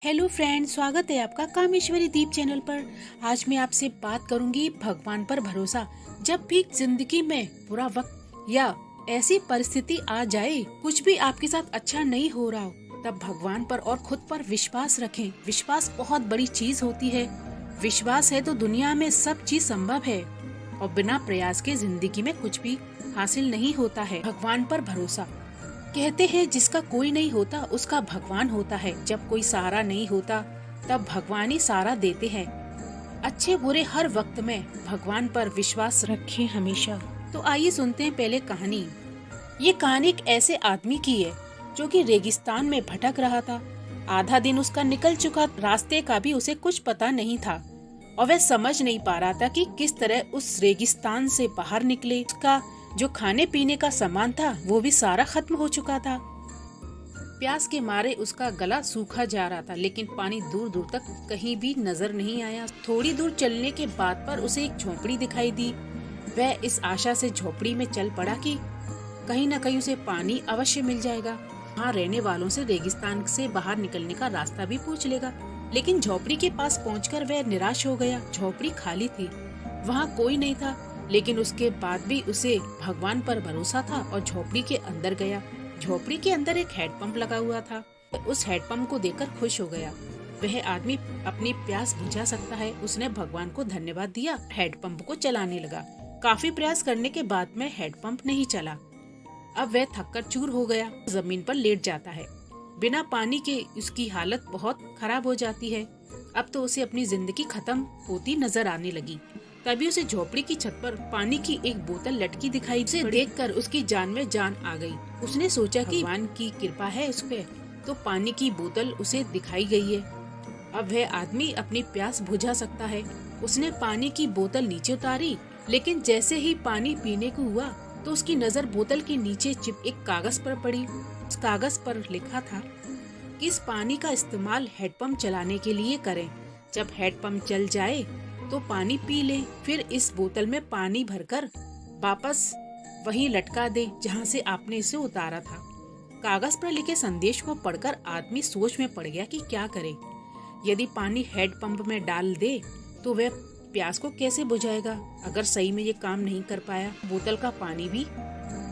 Hello friend, स्वागत है आपका कामेश्वरी दीप चैनल पर। आज मैं आपसे बात करूंगी भगवान पर भरोसा। जब भी जिंदगी में बुरा वक्त या ऐसी परिस्थिति आ जाए, कुछ भी आपके साथ अच्छा नहीं हो रहा हो, तब भगवान पर और खुद पर विश्वास रखें। विश्वास बहुत बड़ी चीज होती है। विश्वास है तो दुनिया में सब चीज संभव है और बिना प्रयास के जिंदगी में कुछ भी हासिल नहीं होता है। भगवान पर भरोसा। कहते हैं जिसका कोई नहीं होता उसका भगवान होता है। जब कोई सहारा नहीं होता तब भगवान ही सहारा देते हैं। अच्छे बुरे हर वक्त में भगवान पर विश्वास रखें हमेशा। तो आइए सुनते हैं पहले कहानी। ये कहानी एक ऐसे आदमी की है जो कि रेगिस्तान में भटक रहा था। आधा दिन उसका निकल चुका, रास्ते का भी उसे कुछ पता नहीं था और वह समझ नहीं पा रहा था कि किस तरह उस रेगिस्तान से बाहर निकले। उसका जो खाने पीने का सामान था वो भी सारा खत्म हो चुका था। प्यास के मारे उसका गला सूखा जा रहा था, लेकिन पानी दूर दूर तक कहीं भी नजर नहीं आया। थोड़ी दूर चलने के बाद पर उसे एक झोपड़ी दिखाई दी। वह इस आशा से झोपड़ी में चल पड़ा कि कहीं न कहीं उसे पानी अवश्य मिल जाएगा। वहाँ रहने वालों से रेगिस्तान से बाहर निकलने का रास्ता भी पूछ लेगा। लेकिन झोपड़ी के पास पहुंचकर वह निराश हो गया। झोपड़ी खाली थी, वहाँ कोई नहीं था। लेकिन उसके बाद भी उसे भगवान पर भरोसा था और झोपड़ी के अंदर गया। झोपड़ी के अंदर एक हैंडपंप लगा हुआ था। उस हैंडपंप को देखकर खुश हो गया। वह आदमी अपनी प्यास बुझा सकता है। उसने भगवान को धन्यवाद दिया, हैंडपंप को चलाने लगा। काफी प्रयास करने के बाद में हैंडपंप नहीं चला। अब वह थककर चूर हो गया, जमीन पर लेट जाता है। बिना पानी के उसकी हालत बहुत खराब हो जाती है। अब तो उसे अपनी जिंदगी खत्म होती नजर आने लगी। तभी उसे झोपड़ी की छत पर पानी की एक बोतल लटकी दिखाई। उसे देखकर उसकी जान में जान आ गई। उसने सोचा कि भगवान की कृपा है उस पे, तो पानी की बोतल उसे दिखाई गई है। अब वह आदमी अपनी प्यास बुझा सकता है। उसने पानी की बोतल नीचे उतारी, लेकिन जैसे ही पानी पीने को हुआ तो उसकी नजर बोतल के नीचे चिप एक कागज पर पड़ी। उस कागज पर लिखा था कि इस पानी का इस्तेमाल हैंडपंप चलाने के लिए करें। जब हैंडपंप चल जाए तो पानी पी ले, फिर इस बोतल में पानी भरकर वापस वहीं लटका दे जहां से आपने इसे उतारा था। कागज पर लिखे संदेश को पढ़कर आदमी सोच में पड़ गया कि क्या करे। यदि पानी हैंडपंप में डाल दे तो वह प्यास को कैसे बुझाएगा। अगर सही में ये काम नहीं कर पाया, बोतल का पानी भी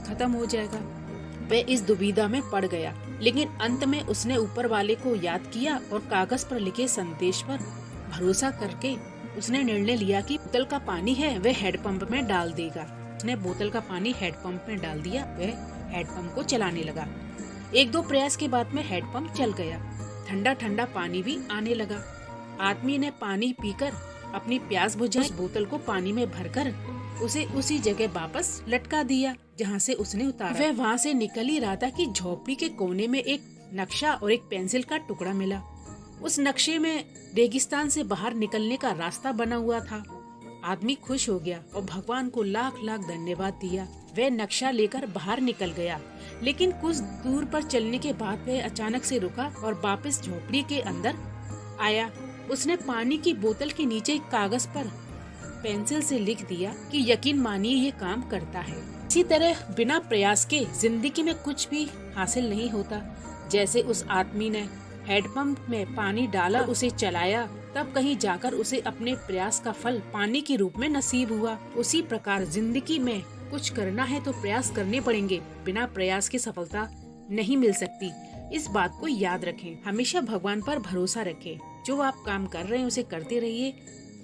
खत्म हो जाएगा। वह इस दुविधा में पड़ गया, लेकिन अंत में उसने ऊपर वाले को याद किया और कागज पर लिखे संदेश पर भरोसा करके उसने निर्णय लिया कि बोतल का पानी है वह हैंडपंप में डाल देगा। उसने बोतल का पानी हैंडपंप में डाल दिया। वह हैंडपंप को चलाने लगा। एक दो प्रयास के बाद में हैंडपंप चल गया। ठंडा ठंडा पानी भी आने लगा। आदमी ने पानी पीकर अपनी प्यास बुझाई। उस बोतल को पानी में भरकर उसे उसी जगह वापस लटका दिया जहाँ से उसने उतारा। वह वहाँ से निकल ही रहा था कि झोपड़ी के कोने में एक नक्शा और एक पेंसिल का टुकड़ा मिला। उस नक्शे में रेगिस्तान से बाहर निकलने का रास्ता बना हुआ था। आदमी खुश हो गया और भगवान को लाख लाख धन्यवाद दिया। वह नक्शा लेकर बाहर निकल गया, लेकिन कुछ दूर पर चलने के बाद वह अचानक से रुका और वापस झोपड़ी के अंदर आया। उसने पानी की बोतल के नीचे कागज पर पेंसिल से लिख दिया कि यकीन मानिए ये काम करता है। इसी तरह बिना प्रयास के जिंदगी में कुछ भी हासिल नहीं होता। जैसे उस आदमी ने हैंडपंप में पानी डाला, उसे चलाया, तब कहीं जाकर उसे अपने प्रयास का फल पानी के रूप में नसीब हुआ। उसी प्रकार जिंदगी में कुछ करना है तो प्रयास करने पड़ेंगे। बिना प्रयास की सफलता नहीं मिल सकती। इस बात को याद रखें। हमेशा भगवान पर भरोसा रखें। जो आप काम कर रहे हैं उसे करते रहिए,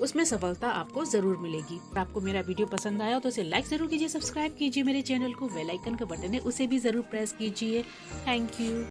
उसमें सफलता आपको जरूर मिलेगी। आपको मेरा वीडियो पसंद आया तो उसे लाइक जरूर कीजिए, सब्सक्राइब कीजिए मेरे चैनल को। बेल आइकन का बटन है उसे भी जरूर प्रेस कीजिए। Thank you.